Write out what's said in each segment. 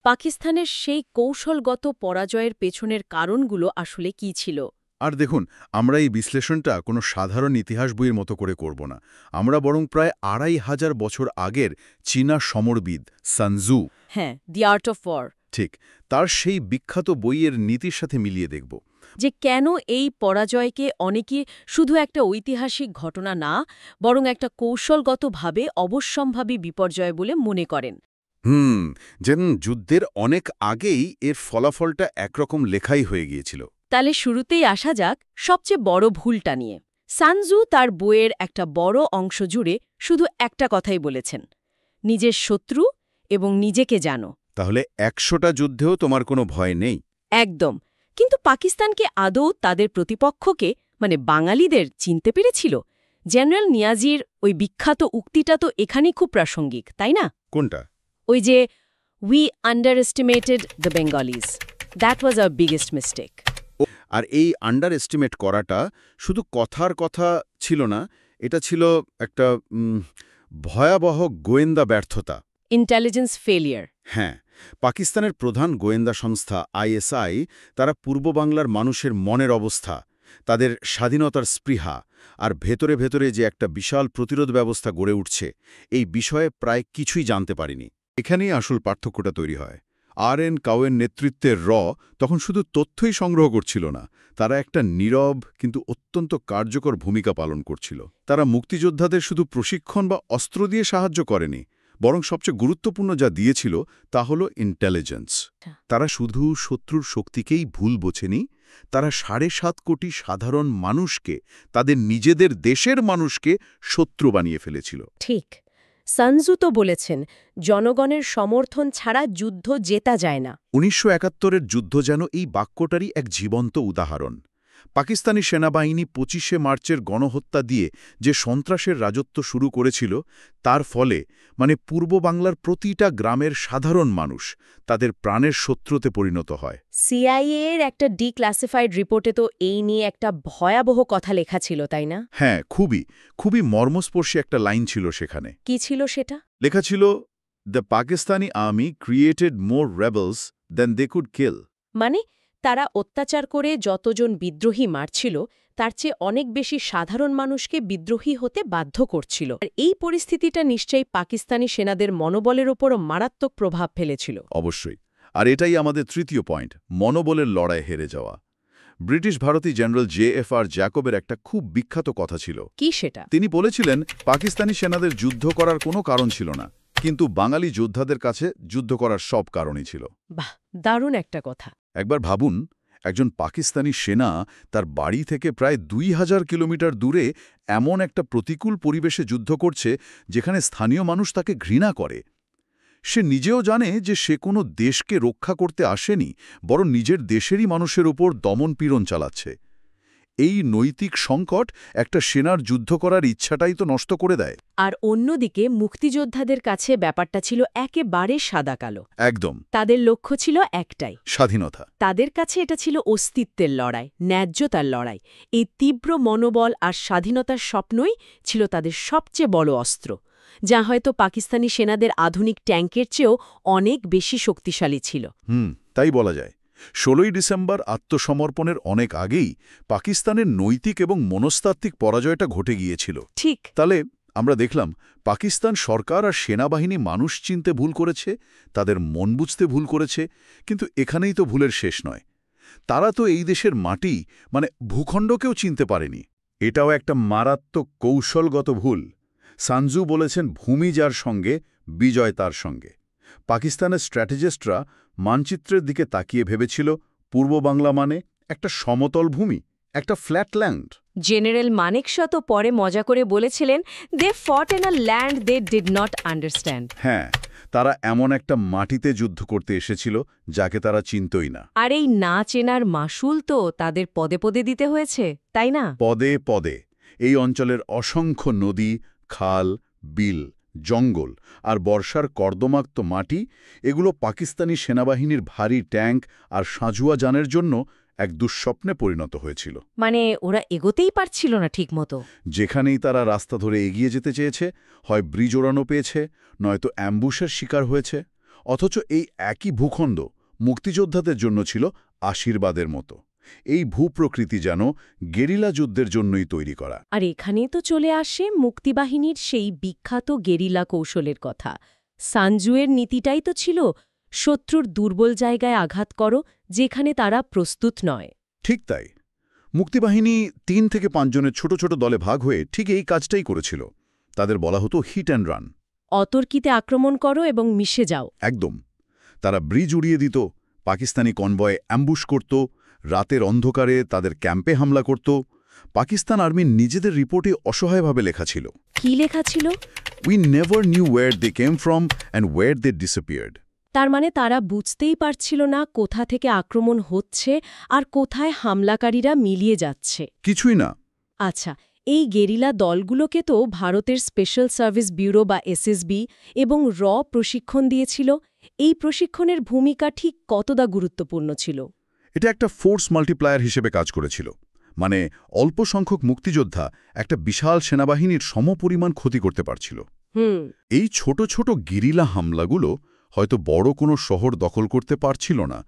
পাকিস্তানের সেই কৌশলগত পরাজয়ের পেছনের কারণগুলো আসলে কী ছিল? আর দেখুন, আমরা এই বিশ্লেষণটা কোনো সাধারণ ইতিহাস বইয়ের মতো করে করব না। আমরা বরং প্রায় ২,৫০০ বছর আগের চীনা সমরবিদ সানজু, হ্যাঁ, দি আর্ট অফ ওয়ার। ঠিক, তার সেই বিখ্যাত বইয়ের নীতির সাথে মিলিয়ে দেখব। যে কেন এই পরাজয়কে অনেকে শুধু একটা ঐতিহাসিক ঘটনা না, বরং একটা কৌশলগতভাবে অবশ্যম্ভাবী বিপর্যয় বলে মনে করেন। যেন যুদ্ধের অনেক আগেই এর ফলাফলটা একরকম লেখাই হয়ে গিয়েছিল। তাহলে শুরুতেই আসা যাক সবচেয়ে বড় ভুলটা নিয়ে। সানজু তার বইয়ের একটা বড় অংশ জুড়ে শুধু একটা কথাই বলেছেন, নিজের শত্রু এবং নিজেকে জানো। তাহলে ১০০টা যুদ্ধেও তোমার কোনো ভয় নেই? একদম। কিন্তু পাকিস্তানকে আদৌ তাদের প্রতিপক্ষকে মানে বাঙালিদের চিনতে পেরেছিল? জেনারেল নিয়াজির ওই বিখ্যাত উক্তিটা তো এখানেই খুব প্রাসঙ্গিক, তাই না? কোনটা? ওই যে we underestimated the Bengalis, that was our biggest mistake. আর এই আন্ডার এস্টিমেট করাটা শুধু কথার কথা ছিল না, এটা ছিল একটা ভয়াবহ গোয়েন্দা ব্যর্থতা। Intelligence failure. হ্যাঁ, পাকিস্তানের প্রধান গোয়েন্দা সংস্থা আইএসআই তারা পূর্ব বাংলার মানুষের মনের অবস্থা, তাদের স্বাধীনতার স্পৃহা আর ভেতরে ভেতরে যে একটা বিশাল প্রতিরোধ ব্যবস্থা গড়ে উঠছে, এই বিষয়ে প্রায় কিছুই জানতে পারিনি। এখানেই আসল পার্থক্যটা তৈরি হয়। আর.এন. কাওয়ের নেতৃত্বের তখন শুধু তথ্যই সংগ্রহ করছিল না, তারা একটা নীরব কিন্তু অত্যন্ত কার্যকর ভূমিকা পালন করছিল। তারা মুক্তিযোদ্ধাদের শুধু প্রশিক্ষণ বা অস্ত্র দিয়ে সাহায্য করেনি, বরং সবচেয়ে গুরুত্বপূর্ণ যা দিয়েছিল তা হল ইন্টেলিজেন্স। তারা শুধু শত্রুর শক্তিকেই ভুল বোঝেনি, তারা ৭.৫ কোটি সাধারণ মানুষকে, তাদের নিজেদের দেশের মানুষকে শত্রু বানিয়ে ফেলেছিল। ঠিক। সানজু তো বলেছেন, জনগণের সমর্থন ছাড়া যুদ্ধ জেতা যায় না। ১৯৭১-এর যুদ্ধ যেন এই বাক্যটারই এক জীবন্ত উদাহরণ। পাকিস্তানি সেনাবাহিনী ২৫শে মার্চের গণহত্যা দিয়ে যে সন্ত্রাসের রাজত্ব শুরু করেছিল, তার ফলে পূর্ব বাংলার প্রতিটা গ্রামের সাধারণ মানুষ তাদের প্রাণের শত্রুতে পরিণত হয়। সিআইএ এর একটা ডিক্লাসিফাইড রিপোর্টে তো এই নিয়ে একটা ভয়াবহ কথা লেখা ছিল, তাই না? হ্যাঁ, খুবই মর্মস্পর্শী একটা লাইন ছিল সেখানে। কি ছিল সেটা? লেখা ছিল, the Pakistani army created more rebels than they could kill. মানে তারা অত্যাচার করে যতজন বিদ্রোহী মারছিল, তার চেয়ে অনেক বেশি সাধারণ মানুষকে বিদ্রোহী হতে বাধ্য করছিল। আর এই পরিস্থিতিটা নিশ্চয়ই পাকিস্তানি সেনাদের মনোবলের ওপরও মারাত্মক প্রভাব ফেলেছিল। অবশ্যই। আর এটাই আমাদের তৃতীয় পয়েন্ট, মনোবলের লড়াই হেরে যাওয়া। ব্রিটিশ ভারতী জেনারেল জে.এফ.আর. জ্যাকবের একটা খুব বিখ্যাত কথা ছিল। কি সেটা? তিনি বলেছিলেন, পাকিস্তানি সেনাদের যুদ্ধ করার কোনো কারণ ছিল না, কিন্তু বাঙালি যোদ্ধাদের কাছে যুদ্ধ করার সব কারণই ছিল। বাহ, দারুণ একটা কথা। একবার ভাবুন, একজন পাকিস্তানি সেনা তার বাড়ি থেকে প্রায় ২,০০০ কিলোমিটার দূরে এমন একটা প্রতিকূল পরিবেশে যুদ্ধ করছে, যেখানে স্থানীয় মানুষ তাকে ঘৃণা করে। সে নিজেও জানে যে সে কোনো দেশকে রক্ষা করতে আসেনি, বরং নিজের দেশেরই মানুষের উপর দমনপীড়ন চালাচ্ছে। এই নৈতিক সংকট একটা সেনার যুদ্ধ করার ইচ্ছাটাই তো নষ্ট করে দেয়। আর অন্যদিকে মুক্তিযোদ্ধাদের কাছে ব্যাপারটা ছিল একেবারে সাদাকালো। একদম। তাদের লক্ষ্য ছিল একটাই, স্বাধীনতা। তাদের কাছে এটা ছিল অস্তিত্বের লড়াই, ন্যায্যতার লড়াই। এই তীব্র মনোবল আর স্বাধীনতার স্বপ্নই ছিল তাদের সবচেয়ে বড় অস্ত্র, যা হয়তো পাকিস্তানি সেনাদের আধুনিক ট্যাঙ্কের চেয়েও অনেক বেশি শক্তিশালী ছিল। তাই বলা যায়। ১৬ই ডিসেম্বর আত্মসমর্পণের অনেক আগেই পাকিস্তানের নৈতিক এবং মনস্তাত্ত্বিক পরাজয়টা ঘটে গিয়েছিল। ঠিক। তাহলে আমরা দেখলাম, পাকিস্তান সরকার আর সেনাবাহিনী মানুষ চিনতে ভুল করেছে, তাদের মন বুঝতে ভুল করেছে, কিন্তু এখানেই তো ভুলের শেষ নয়। তারা তো এই দেশের মাটি ভূখণ্ডকেও চিনতে পারেনি। এটাও একটা মারাত্মক কৌশলগত ভুল। সানজু বলেছেন, ভূমি যার সঙ্গে, বিজয় তার সঙ্গে। পাকিস্তানের স্ট্র্যাটেজিস্টরা মানচিত্রের দিকে তাকিয়ে ভেবেছিল, পূর্ব বাংলা মানে একটা সমতল ভূমি, একটা ফ্ল্যাটল্যান্ড। জেনারেল মানেকশ তো পরে মজা করে বলেছিলেন, they fought in a land they did not understand. হ্যাঁ, তারা এমন একটা মাটিতে যুদ্ধ করতে এসেছিল যাকে তারা চিনতই না। আর এই না চেনার মাসুল তো তাদের পদে পদে দিতে হয়েছে, তাই না? পদে পদে। এই অঞ্চলের অসংখ্য নদী, খাল, বিল, জঙ্গল আর বর্ষার কর্দমাক্ত মাটি, এগুলো পাকিস্তানি সেনাবাহিনীর ভারী ট্যাঙ্ক আর সাঁজুয়া যানের জন্য এক দুঃস্বপ্নে পরিণত হয়েছিল। মানে ওরা এগোতেই পারছিল না ঠিকমতো। যেখানেই তারা রাস্তা ধরে এগিয়ে যেতে চেয়েছে, হয় ব্রিজ ওড়ানো পেয়েছে, নয়তো অ্যাম্বুশের শিকার হয়েছে, অথচ এই একই ভূখণ্ড মুক্তিযোদ্ধাদের জন্য ছিল আশীর্বাদের মতো। এই ভূপ্রকৃতি যেন গেরিলা যুদ্ধের জন্যই তৈরি করা। আর এখানেই তো চলে আসে মুক্তিবাহিনীর সেই বিখ্যাত গেরিলা কৌশলের কথা। সানজুয়ের নীতিটাই তো ছিল শত্রুর দুর্বল জায়গায় আঘাত করো, যেখানে তারা প্রস্তুত নয়। ঠিক তাই। মুক্তিবাহিনী ৩ থেকে ৫ জনের ছোট ছোট দলে ভাগ হয়ে ঠিক এই কাজটাই করেছিল। তাদের বলা হতো হিট অ্যান্ড রান। অতর্কিতে আক্রমণ করো এবং মিশে যাও। একদম। তারা ব্রিজ উড়িয়ে দিত, পাকিস্তানি কনভয়ে অ্যাম্বুশ করত, রাতের অন্ধকারে তাদের ক্যাম্পে হামলা করত। পাকিস্তান আর্মির নিজেদের রিপোর্টে অসহায়ভাবে লেখা ছিল, কি লেখা ছিল? We never knew where they came from and where they disappeared. তার মানে তারা বুঝতেই পারছিল না কোথা থেকে আক্রমণ হচ্ছে আর কোথায় হামলাকারীরা মিলিয়ে যাচ্ছে। কিছুই না। আচ্ছা, এই গেরিলা দলগুলোকে তো ভারতের স্পেশাল সার্ভিস ব্যুরো বা এসএসবি এবং প্রশিক্ষণ দিয়েছিল। এই প্রশিক্ষণের ভূমিকা ঠিক কতটা গুরুত্বপূর্ণ ছিল? এটা একটা ফোর্স মাল্টিপ্লায়ার হিসেবে কাজ করেছিল। মানে অল্প সংখ্যক মুক্তিযোদ্ধা একটা বিশাল সেনাবাহিনীর সমপরিমাণ ক্ষতি করতে পারছিল। এই ছোট ছোট গেরিলা হামলাগুলো হয়তো বড় কোনো শহর দখল করতে পারছিল না,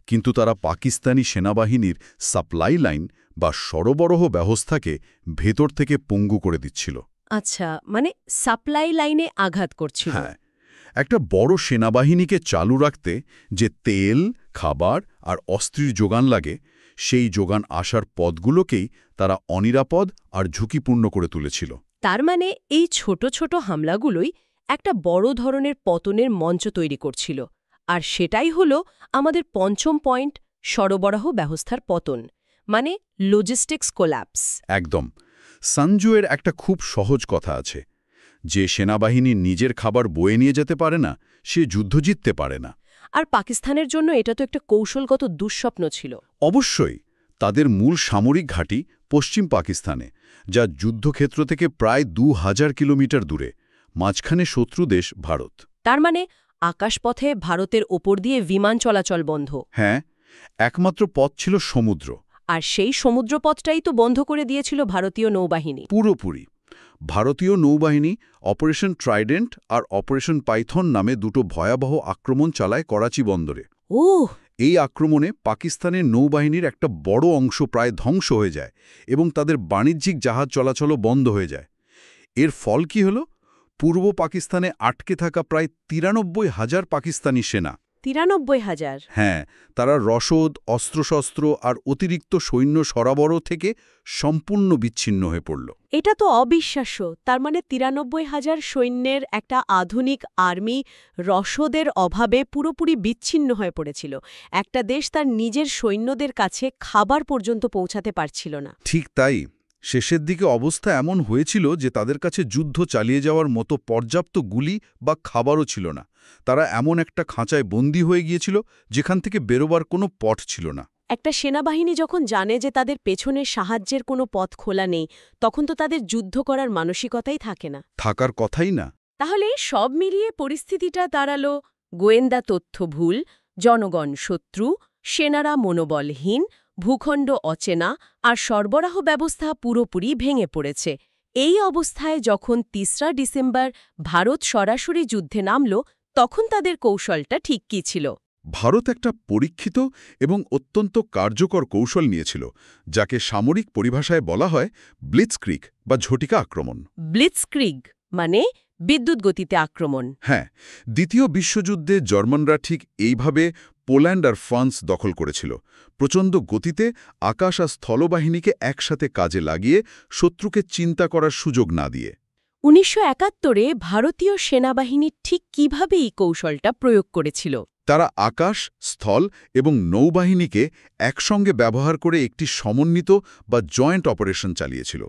কিন্তু তারা পাকিস্তানি সেনাবাহিনীর সাপ্লাই লাইন বা সরবরাহ ব্যবস্থাকে ভেতর থেকে পঙ্গু করে দিচ্ছিল। আচ্ছা, মানে সাপ্লাই লাইনে আঘাত করছিল। হ্যাঁ, একটা বড় সেনাবাহিনীকে চালু রাখতে যে তেল, খাবার আর অস্ত্রের যোগান লাগে, সেই যোগান আসার পথগুলোকেই তারা অনিরাপদ আর ঝুঁকিপূর্ণ করে তুলেছিল। তার মানে এই ছোট ছোট হামলাগুলোই একটা বড় ধরনের পতনের মঞ্চ তৈরি করছিল। আর সেটাই হলো আমাদের পঞ্চম পয়েন্ট, সরবরাহ ব্যবস্থার পতন, মানে লজিস্টিক্স কোল্যাপস। একদম। সানজুয়ের একটা খুব সহজ কথা আছে, যে সেনাবাহিনী নিজের খাবার বয়ে নিয়ে যেতে পারে না, সে যুদ্ধ জিততে পারে না। আর পাকিস্তানের জন্য এটা তো একটা কৌশলগত দুঃস্বপ্ন ছিল। অবশ্যই। তাদের মূল সামরিক ঘাঁটি পশ্চিম পাকিস্তানে, যা যুদ্ধক্ষেত্র থেকে প্রায় ২০০০ কিলোমিটার দূরে, মাঝখানে শত্রু দেশ ভারত। তার মানে আকাশপথে ভারতের ওপর দিয়ে বিমান চলাচল বন্ধ। হ্যাঁ, একমাত্র পথ ছিল সমুদ্র। আর সেই সমুদ্রপথটাই তো বন্ধ করে দিয়েছিল ভারতীয় নৌবাহিনী। পুরোপুরি। ভারতীয় নৌবাহিনী অপারেশন ট্রাইডেন্ট আর অপারেশন পাইথন নামে দুটো ভয়াবহ আক্রমণ চালায় করাচি বন্দরে। এই আক্রমণে পাকিস্তানের নৌবাহিনীর একটা বড় অংশ প্রায় ধ্বংস হয়ে যায় এবং তাদের বাণিজ্যিক জাহাজ চলাচলও বন্ধ হয়ে যায়। এর ফল কি হল? পূর্ব পাকিস্তানে আটকে থাকা প্রায় ৯৩,০০০ পাকিস্তানি সেনা। ৯৩,০০০? হ্যাঁ, তারা রসদ, অস্ত্রশস্ত্র আর অতিরিক্ত সৈন্য সরবরাহ থেকে সম্পূর্ণ বিচ্ছিন্ন হয়ে পড়ল। এটা তো অবিশ্বাস্য। তার মানে ৯৩,০০০ সৈন্যের একটা আধুনিক আর্মি রসদের অভাবে পুরোপুরি বিচ্ছিন্ন হয়ে পড়েছিল। একটা দেশ তার নিজের সৈন্যদের কাছে খাবার পর্যন্ত পৌঁছাতে পারছিল না। ঠিক তাই। শেষের দিকে অবস্থা এমন হয়েছিল যে তাদের কাছে যুদ্ধ চালিয়ে যাওয়ার মতো পর্যাপ্ত গুলি বা খাবারও ছিল না। তারা এমন একটা খাঁচায় বন্দী হয়ে গিয়েছিল যেখান থেকে বেরোবার কোনো পথ ছিল না। একটা সেনাবাহিনী যখন জানে যে তাদের পেছনে সাহায্যের কোনো পথ খোলা নেই, তখন তো তাদের যুদ্ধ করার মানসিকতাই থাকে না। থাকার কথাই না। তাহলে সব মিলিয়ে পরিস্থিতিটা দাঁড়ালো গোয়েন্দা তথ্য ভুল, জনগণ শত্রু, সেনারা মনোবলহীন, ভূখণ্ড অচেনা আর সরবরাহ ব্যবস্থা পুরোপুরি ভেঙে পড়েছে। এই অবস্থায় যখন ৩রা ডিসেম্বর ভারত সরাসরি যুদ্ধে নামল, তখন তাদের কৌশলটা ঠিক কী ছিল? ভারত একটা পরীক্ষিত এবং অত্যন্ত কার্যকর কৌশল নিয়েছিল, যাকে সামরিক পরিভাষায় বলা হয় ব্লিৎজক্রিগ বা ঝটিকা আক্রমণ। ব্লিৎজক্রিগ মানে বিদ্যুৎ গতিতে আক্রমণ। হ্যাঁ, দ্বিতীয় বিশ্বযুদ্ধে জার্মানরা ঠিক এইভাবে পোল্যান্ড আর ফ্রান্স দখল করেছিল, প্রচণ্ড গতিতে আকাশ আর স্থলবাহিনীকে একসাথে কাজে লাগিয়ে শত্রুকে চিন্তা করার সুযোগ না দিয়ে। ১৯৭১-এ ভারতীয় সেনাবাহিনী ঠিক কিভাবে এই কৌশলটা প্রয়োগ করেছিল? তারা আকাশ, স্থল এবং নৌবাহিনীকে একসঙ্গে ব্যবহার করে একটি সমন্বিত বা জয়েন্ট অপারেশন চালিয়েছিল।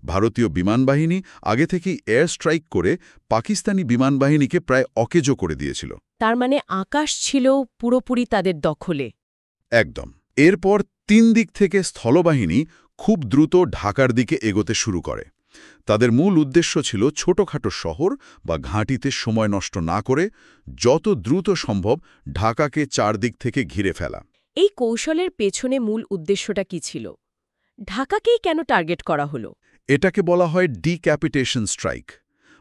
ভারতীয় বিমানবাহিনী আগে থেকেই এয়ার স্ট্রাইক করে পাকিস্তানি বিমানবাহিনীকে প্রায় অকেজো করে দিয়েছিল। তার মানে আকাশ ছিল পুরোপুরি তাদের দখলে। একদম। এরপর ৩ দিক থেকে স্থলবাহিনী খুব দ্রুত ঢাকার দিকে এগোতে শুরু করে। তাদের মূল উদ্দেশ্য ছিল ছোটখাটো শহর বা ঘাঁটিতে সময় নষ্ট না করে যত দ্রুত সম্ভব ঢাকাকে চারদিক থেকে ঘিরে ফেলা। এই কৌশলের পেছনে মূল উদ্দেশ্যটা কি ছিল? ঢাকাকেই কেন টার্গেট করা হলো? এটাকে বলা হয় ডিক্যাপিটেশন স্ট্রাইক,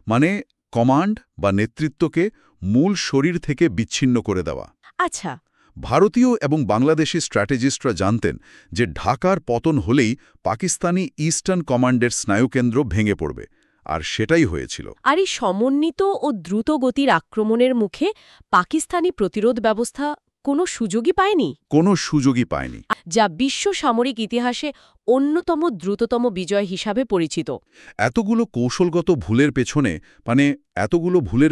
মানে কমান্ড বা নেতৃত্বকে মূল শরীর থেকে বিচ্ছিন্ন করে দেওয়া। আচ্ছা। ভারতীয় এবং বাংলাদেশি স্ট্র্যাটেজিস্টরা জানতেন যে ঢাকার পতন হলেই পাকিস্তানি ইস্টার্ন কমান্ডের স্নায়ুকেন্দ্র ভেঙে পড়বে, আর সেটাই হয়েছিল। আর এই সমন্বিত ও দ্রুত গতির আক্রমণের মুখে পাকিস্তানি প্রতিরোধ ব্যবস্থা কোনো সুযোগই পায়নি, কোনো সুযোগই পায়নি। যা বিশ্ব সামরিক ইতিহাসে অন্যতম দ্রুততম বিজয় হিসাবে পরিচিত। এতগুলো কৌশলগত ভুলের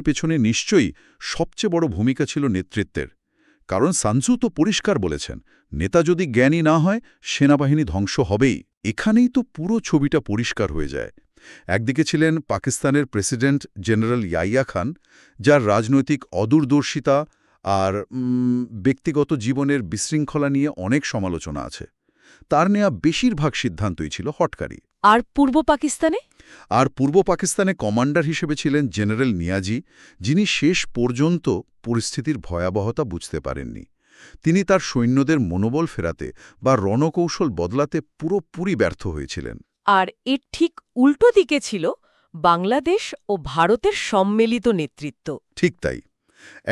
পেছনে নিশ্চয়ই সবচেয়ে বড় ভূমিকা ছিল নেতৃত্বের। কারণ সানসু তো পরিষ্কার বলেছেন, নেতা যদি জ্ঞানী না হয় সেনাবাহিনী ধ্বংস হবেই। এখানেই তো পুরো ছবিটা পরিষ্কার হয়ে যায়। একদিকে ছিলেন পাকিস্তানের প্রেসিডেন্ট জেনারেল ইয়াহিয়া খান, যার রাজনৈতিক অদূরদর্শিতা আর ব্যক্তিগত জীবনের বিশৃঙ্খলা নিয়ে অনেক সমালোচনা আছে। তার নেয়া বেশিরভাগ সিদ্ধান্তই ছিল হঠকারী। আর পূর্ব পাকিস্তানে কমান্ডার হিসেবে ছিলেন জেনারেল নিয়াজি, যিনি শেষ পর্যন্ত পরিস্থিতির ভয়াবহতা বুঝতে পারেননি। তিনি তার সৈন্যদের মনোবল ফেরাতে বা রণকৌশল বদলাতে পুরোপুরি ব্যর্থ হয়েছিলেন। আর এর ঠিক উল্টো দিকে ছিল বাংলাদেশ ও ভারতের সম্মিলিত নেতৃত্ব। ঠিক তাই।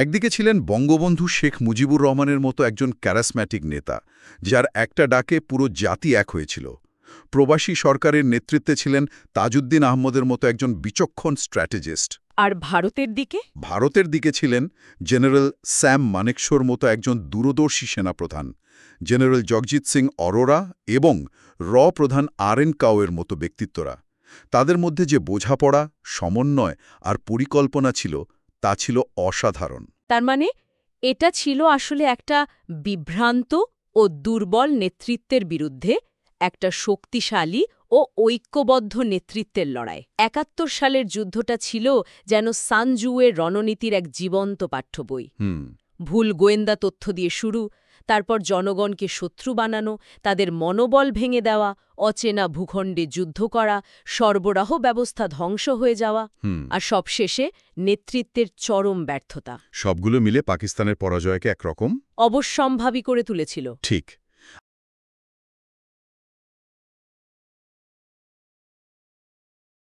একদিকে ছিলেন বঙ্গবন্ধু শেখ মুজিবুর রহমানের মতো একজন ক্যারিসম্যাটিক নেতা, যার একটা ডাকে পুরো জাতি এক হয়েছিল। প্রবাসী সরকারের নেতৃত্বে ছিলেন তাজউদ্দিন আহমদের মতো একজন বিচক্ষণ স্ট্র্যাটেজিস্ট। আর ভারতের দিকে ছিলেন জেনারেল স্যাম মানেকশোর মতো একজন দূরদর্শী সেনাপ্রধান, জেনারেল জগজিৎ সিং অরোরা এবং প্রধান RN কাওয়ের মতো ব্যক্তিত্বরা। তাদের মধ্যে যে বোঝাপড়া, সমন্বয় আর পরিকল্পনা ছিল, তা ছিল অসাধারণ। তার মানে এটা ছিল আসলে একটা বিভ্রান্ত ও দুর্বল নেতৃত্বের বিরুদ্ধে একটা শক্তিশালী ও ঐক্যবদ্ধ নেতৃত্বের লড়াই। ৭১ সালের যুদ্ধটা ছিল যেন সানজুয়ের রণনীতির এক জীবন্ত পাঠ্য বই। ভুল গোয়েন্দা তথ্য দিয়ে শুরু, তারপর জনগণকে শত্রু বানানো, তাদের মনোবল ভেঙে দেওয়া, অচেনা ভূখণ্ডে যুদ্ধ করা, সরবরাহ ব্যবস্থা ধ্বংস হয়ে যাওয়া, আর সবশেষে নেতৃত্বের চরম ব্যর্থতা। সবগুলো মিলে পাকিস্তানের পরাজয়কে একরকম অবশ্যম্ভাবী করে তুলেছিল। ঠিক।